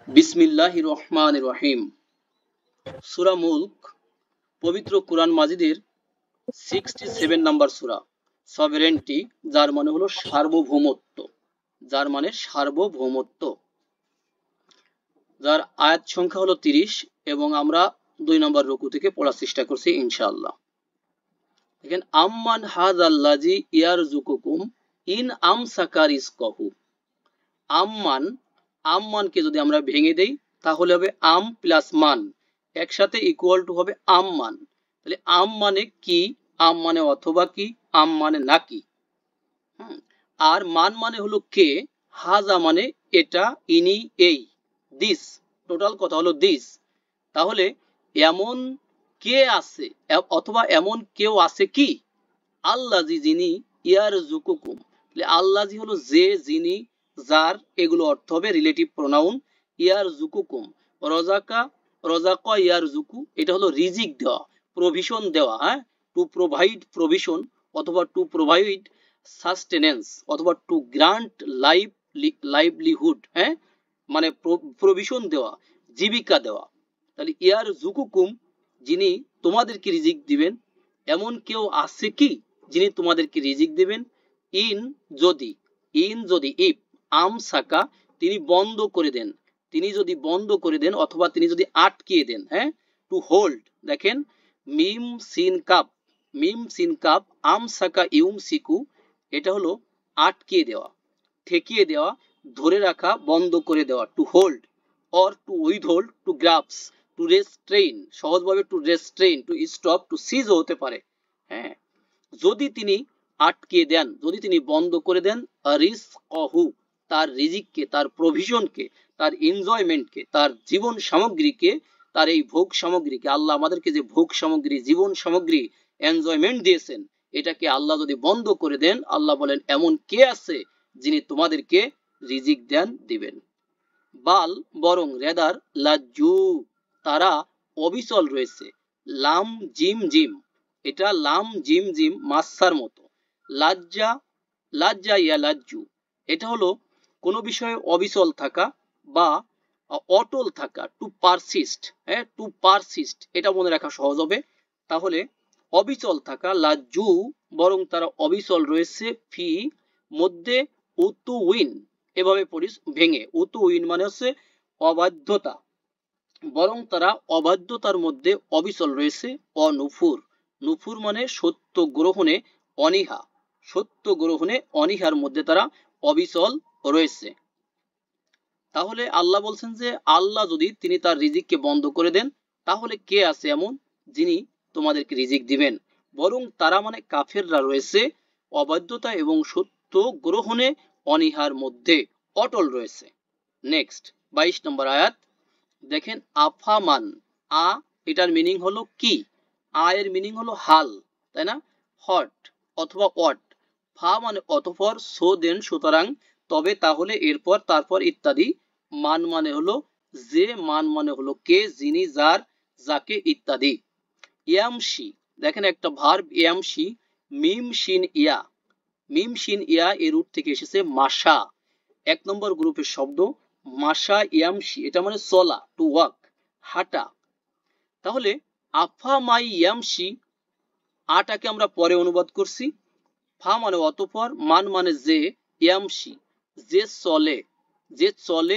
বিসমিল্লাহির রহমানির রহিম। সূরা মুলক পবিত্র কুরআন মাজিদের 67 নাম্বার সূরা, সভরেন্টি, যার মানে হলো সার্বভৌমত্ব, যার আয়াত সংখ্যা হলো 30 এবং আমরা 2 নম্বর রুকু থেকে পড়ার চেষ্টা করছি ইনশাআল্লাহ। দেখেন, আম্মান হাযাল্লাযী ইয়ারযুকুকুম ইন আমসাকা রিজকাহু। আম্মানকে যদি আমরা ভেঙে দেই তাহলে হবে আম প্লাস মান, একসাথে ইকুয়াল টু হবে আম্মান। তাহলে আম মানে কি, আম মানে অথবা কি, আম মানে নাকি। আর মান মানে হলো কে, হাজা মানে এটা, ইনি এই, দিস, টোটাল কথা হলো দিস। তাহলে এমন কে আছে অথবা এমন কেউ আছে কি, আল্লাজি যিনি, ইয়ার জুকুকুম, আল্লাজি হলো যে, যিনি, যার, এগুলো অর্থ হবে রিলেটিভ প্রোনাউন। ইয়ার জুকুকুম, রজাকা ইয়ার জুকু, এটা হলো রিজিক দেওয়া, প্রভিশন দেওয়া, হ্যাঁ, টু প্রোভাইড প্রভিশন অথবা টু প্রোভাইড সাস্টেনেন্স অথবা টু গ্রান্ট লাইভলিহুড, হ্যাঁ, মানে প্রভিশন দেওয়া, জীবিকা দেওয়া। তাহলে ইয়ার জুকুকুম, যিনি তোমাদেরকে রিজিক দিবেন, এমন কেউ আছে কি যিনি তোমাদেরকে রিজিক দিবেন। ইন যদি, ইফ, আমসাকা, তিনি বন্ধ করে দেন, অথবা তিনি যদি আটকিয়ে দেন, হ্যাঁ, টু হোল্ড। দেখেন, মিম সিন কাপ, আমসাকা ইউমসিকু, এটা হলো আটকিয়ে দেওয়া, ঠেকিয়ে দেওয়া, ধরে রাখা, বন্ধ করে দেওয়া, to hold, or to withhold, to grasp, to restrain, সহজভাবে to restrain, to stop, to সিজও হতে পারে। হ্যাঁ, যদি তিনি আটকে দেন, যদি তিনি বন্ধ করে দেন, রিজকহু, তার রিজিককে, তার প্রভিশনকে, তার এনজয়মেন্টকে, তার জীবন সামগ্রীকে, তার এই ভোগ সামগ্রীকে, আল্লাহ আমাদেরকে যে ভোগ সামগ্রী, জীবন সামগ্রী, এনজয়মেন্ট দিয়েছেন, এটাকে আল্লাহ যদি বন্ধ করে দেন, আল্লাহ বলেন এমন কে আছে যিনি তোমাদেরকে রিজিক দিবেন। বাল, বরং, রেদার, লাজ্জু, তারা অবিচল রয়েছে। লাম জিম জিম, এটা লাম জিম জিম মাসার মতো। লাজ্জা ইয়া লাজ্জু, এটা হলো কোনো বিষয়ে অবিচল থাকা বা অটল থাকা, টু পারসিস্ট, হ্যাঁ, টু পারসিস্ট, এটা মনে রাখা সহজ হবে। তাহলে অবিচল থাকা, লাজ্জু, বরং তারা অবিচল রয়েছে, ফি, মধ্যে, উতু উইন, এভাবে পড়িস ভেঙে, উতু উইন মানে হচ্ছে অবাধ্যতা, বরং তারা অবাধ্যতার মধ্যে অবিচল রয়েছে, অনুফুর, নুফুর মানে সত্য গ্রহণে অনীহা, অনীহার মধ্যে তারা অবিচল রয়েছে। তাহলে আল্লাহ বলছেন যে আল্লাহ যদি তিনি তার রিজিককে বন্ধ করে দেন, তাহলে কে আছে এমন যিনি তোমাদেরকে রিজিক দিবেন। বরং তারা মানে কাফেররা রয়েছে অবাধ্যতা এবং সত্য গ্রহণে অনীহার মধ্যে অটল রয়েছে। নেক্সট 22 নম্বর আয়াত দেখেন, আফামান, আ, এটার মিনিং হলো কি, আ এর মিনিং হলো হাল, তাই না, হট অথবা ওয়াট, ফা মানে অতঃপর, সো দেন সুতরাং, তবে, তাহলে, এরপর, তারপর ইত্যাদি, মান মানে হলো যে, মান মানে হলো কে, যিনি, যার, যাকে ইত্যাদি। ইয়ামশি, দেখেন একটা ভার্ব ইয়ামশি, মিম শিন ইয়া এর রুট থেকে এসেছে মাশা, 1 নম্বর গ্রুপের শব্দ। মাশা ইয়ামশি, এটা মানে চলা, টু ওয়াক, হাঁটা। তাহলে আফা মাই ইয়ামশি, আটাকে আমরা পরে অনুবাদ করছি, ফা মানে অতঃপর, মান মানে যে, ইয়ামশি যে চলে,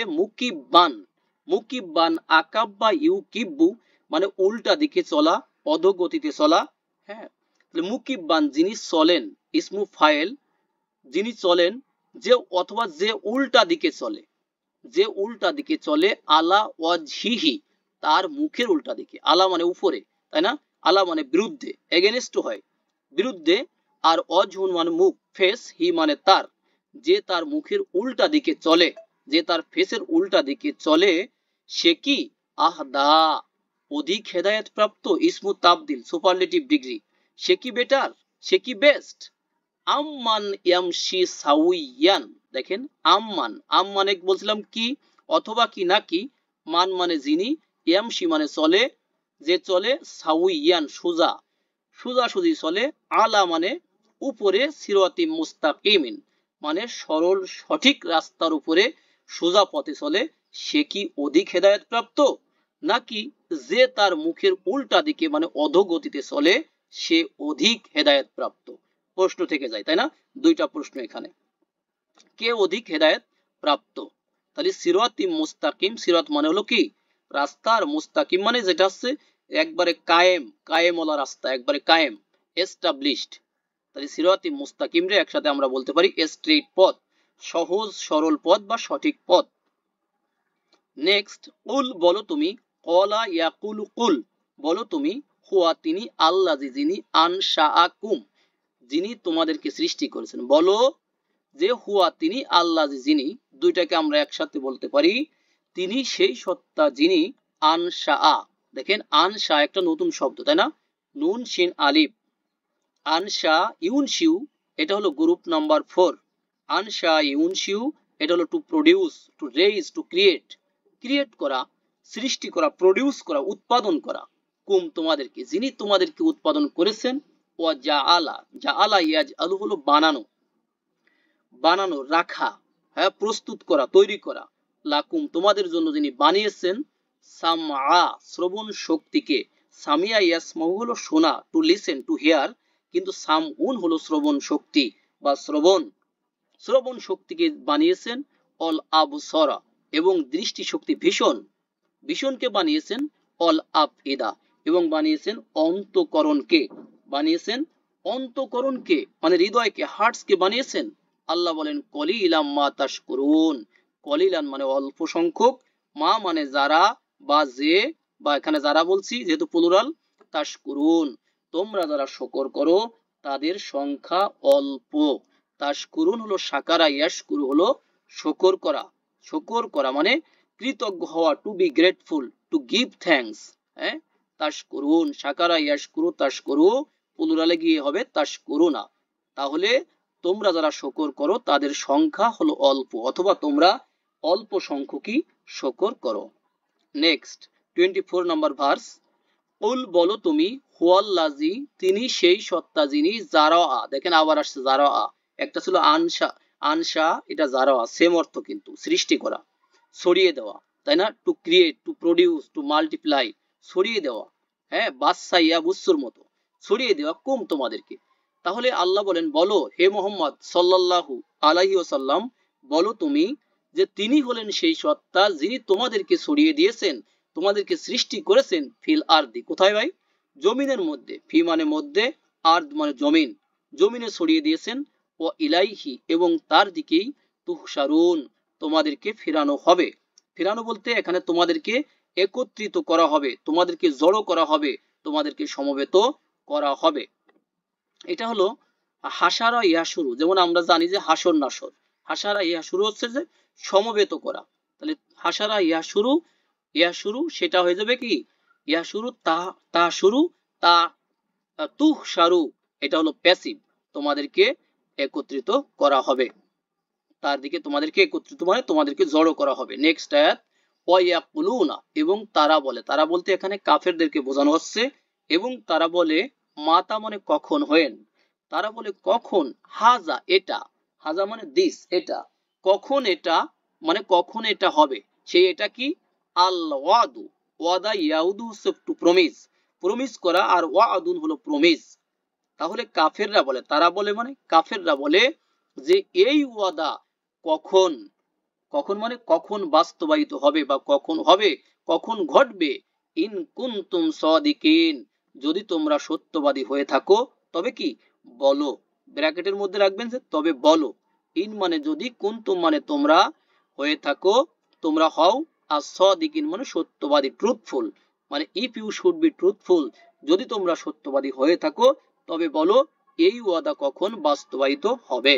মুকিব্বান, আকাব্বা ইউকিব্বু মানে উল্টা দিকে চলা, অধোগতিতে চলা। হ্যাঁ, মুকিব্বান যিনি চলেন, ইসমু ফাইল, যিনি চলেন, যে অথবা যে উল্টা দিকে চলে, আলা ওয়াজহিহি, তার মুখের উল্টা দিকে, আলা মানে উপরে, তাই না, আলা মানে বিরুদ্ধে, এগেনস্ট হয়, বিরুদ্ধে, আর অজহুন মানে মুখ, ফেস, হি মানে তার, যে তার মুখের উল্টা দিকে চলে, যে তার ফেসের উল্টা দিকে চলে, সে কি, আহদা, অধিক হেদায়েত প্রাপ্ত, ইসমু তাবদিল, সুপারলেটিভ ডিগ্রি, সে কি বেটার, সে কি বেস্ট। আম্মান ইয়ামশি সাউইয়ান, দেখেন আম মানে বলছিলাম কি, অথবা কি, নাকি, মান মানে যিনি, ইয়ামশি মানে চলে, যে চলে, সাউইয়ান সোজাসুজি চলে, আলা মানে উপরে, সিরাতি মুস্তাকিমিন মানে সরল সঠিক রাস্তার উপরে, সোজা পথে চলে সে কি অধিক হেদায়েত প্রাপ্ত, নাকি যে তার মুখের উল্টা দিকে মানে অধোগতিতে চলে সে অধিক হেদায়েত প্রাপ্ত? প্রশ্ন থেকে যায়, তাই না? দুইটা প্রশ্ন এখানে, কে অধিক হেদায়েত প্রাপ্ত? তাহলে সিরাতি মুস্তাকিম, সিরাত মানে হলো কি রাস্তার, মুস্তাকিম মানে যেটা হচ্ছে একবারে কায়েম, কায়েমওয়ালা রাস্তা, একবারে কায়েম, এস্টাবলিশড। তাহলে সিরাতি মুস্তাকিম রে একসাথে আমরা বলতে পারি স্ট্রেট পথ, সহজ সরল পথ বা সঠিক পথ। নেক্সট, কুল বলো তুমি, কলা ইয়াকুলু কুল বলো তুমি, হুয়া তিনি, আল্লাযী যিনি, আনশাআকুম যিনি তোমাদেরকে সৃষ্টি করেছেন। বলো যে হুয়া তিনি, আল্লাযী যিনি, দুইটাকে আমরা একসাথে বলতে পারি তিনি সেই সত্তা যিনি, আনশা, দেখেন আনশা একটা নতুন শব্দ, তাই না? নুন শিন আলিফ, আনশা ইউনশিউ এটা হলো গ্রুপ নাম্বার 4, আনশা ইউনশিউ এটা হলো two produce, two raise, to create, create করা, সৃষ্টি করা, প্রডিউস করা, উৎপাদন করা, কুম তোমাদেরকে, যিনি তোমাদেরকে উৎপাদন করেছেন। ওয়া জাআলা, জাআলা ইয়াজআলু হলো বানানো, বানানো রাখা, হ্যাঁ প্রস্তুত করা, তৈরি করা, লাকুম তোমাদের জন্য যিনি বানিয়েছেন, সামআ শ্রবণ শক্তিকে, সামিয়া ইয়াসমাউ হলো শোনা, টু লিসেন, টু হিয়ার, কিন্তু সামউন হলো শ্রবণ শক্তি বা শ্রবণ, শ্রবণ শক্তিকে বানিয়েছেন, অল আবসরা এবং দৃষ্টি শক্তি, ভীষণ, ভীষণকে বানিয়েছেন, অল আফইদা এবং বানিয়েছেন অন্তঃকরণকে, বানিয়েছেন অন্তঃকরণকে মানে হৃদয়কে, হার্টসকে বানিয়েছেন। আল্লাহ বলেন কলিলাম মা তাশকুরুন, কলিলান মানে অল্প সংখ্যক, মা মানে যারা বা যে, বা এখানে যারা বলছি যেহেতু প্লুরাল, তাশকুরুন তোমরা যারা শুকর করো তাদের সংখ্যা অল্প। তাশকুরুন হলো শাকারা, ইয়াশকুরু হলো শুকর করা, শুকর করা মানে কৃতজ্ঞ হওয়া, to be grateful, to give thanks, হ্যাঁ তাশকুরুন, শাকারা ইয়াশকুরু, তাশকুরু প্লুরালে গিয়ে হবে তাশকুরুনা। তাহলে তোমরা যারা শুকর করো তাদের সংখ্যা হলো অল্প, অথবা তোমরা অল্প সংখ্যকই শুকর করো। নেক্সট 24 নাম্বার ভার্স, কুল বলো তুমি, হুয়াল্লাযী তিনি সেই সত্তা যিনি, জারাআ দেখেন আবার আসছে জারাআ, একটা ছিল আনশা, আনশা এটা জারাআ সেম অর্থ কিন্তু সৃষ্টি করা, ছড়িয়ে দেওয়া, তাই না? To create, to produce, to multiply, ছড়িয়ে দেওয়া, হ্যাঁ বাদশা ইয়াবুসুর মতো ছড়িয়ে দেওয়া, কুম তোমাদেরকে। তাহলে আল্লাহ বলেন বলো হে মোহাম্মদ সাল্লাল্লাহু আলাইহি ওয়াসাল্লাম, বলো তুমি যে তিনি হলেন সেই সত্তা যিনি তোমাদেরকে ছড়িয়ে দিয়েছেন, তোমাদেরকে সৃষ্টি করেছেন, ফিল আরদি কোথায় ভাই? জমিনের মধ্যে, ফি মানে মধ্যে, আরদ মানে জমিন, জমিনে ছড়িয়ে দিয়েছেন, ও ইলাইহি এবং তার দিকেই, তুহশারুন তোমাদেরকে ফেরানো হবে। ফেরানো বলতে এখানে তোমাদেরকে একত্রিত করা হবে, তোমাদেরকে জড়ো করা হবে, তোমাদেরকে সমবেত করা হবে। এটা হলো হাসারা ইহা শুরু, যেমন আমরা জানি যে হাসর নাসর, হাসারা ইহা শুরু হচ্ছে যে সমবেত করা, তাহলে হাসারা ইহা শুরু, ইহা শুরু সেটা হয়ে যাবে কি ইহা শুরু, তা তা শুরু, তা তুহ সারু এটা হলো প্যাসিভ, তোমাদেরকে একত্রিত করা হবে, তার দিকে তোমাদেরকে একত্রিত মানে তোমাদেরকে জড়ো করা হবে। নেক্সট আয়াত, ওয়ায়াকুলুনা এবং তারা বলে, তারা বলতে এখানে কাফেরদেরকে বোঝানো হচ্ছে, এবং তারা বলে, মাতা মানে কখন, হয়েন, তারা বলে কখন, হাজা এটা, হাজা মানে দিস এটা, কখন এটা মানে কখন এটা হবে, সেই এটা কি, আল ওয়াদু, ওয়াদা ইয়াউদু হচ্ছে টু প্রমিস, প্রমিস করা, আর ওয়াদুন হলো প্রমিস। তাহলে কাফেররা বলে, তারা বলে মানে কাফেররা বলে যে এই ওয়াদা কখন, কখন মানে কখন বাস্তবায়িত হবে বা কখন হবে, কখন ঘটবে, ইন কুনতুম সাদিকিন যদি তোমরা সত্যবাদী হয়ে থাকো, তবে কি বলো, ব্র্যাকেটের মধ্যে রাখবেন যে তবে বলো, ইন মানে যদি, কুনতুম মানে তোমরা, হয়ে থাকো তোমরা হও, আর সাদিকিন মানে সত্যবাদী, ট্রুথফুল, মানে if you should be truthful যদি তোমরা সত্যবাদী হয়ে থাকো তবে বলো এই ওয়াদা কখন বাস্তবায়িত হবে।